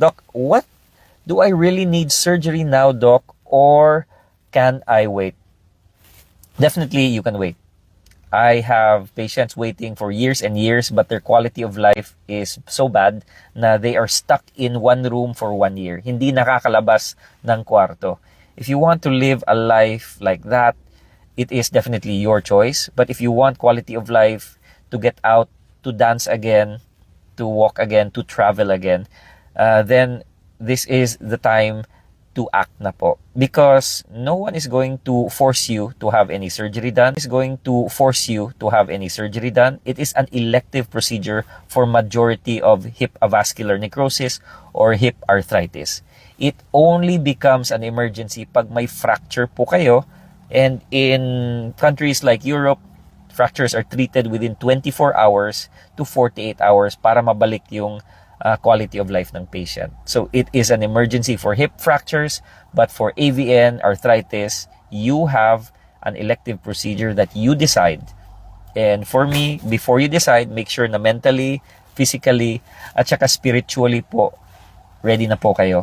Doc, what do I really need surgery now, Doc, or can I wait? Definitely, you can wait. I have patients waiting for years and years, but their quality of life is so bad na they are stuck in one room for 1 year. Hindi nakakalabas ng kwarto. If you want to live a life like that, it is definitely your choice. But if you want quality of life, to get out, to dance again, to walk again, to travel again, then this is the time to act na po. Because no one is going to force you to have any surgery done. Is going to force you to have any surgery done. It is an elective procedure for majority of hip avascular necrosis or hip arthritis. It only becomes an emergency pag may fracture po kayo, and in countries like Europe, fractures are treated within 24 hours to 48 hours para mabalik yung quality of life ng patient. So it is an emergency for hip fractures, but for AVN, arthritis, you have an elective procedure that you decide. And for me, before you decide, make sure na mentally, physically, at saka spiritually po, ready na po kayo.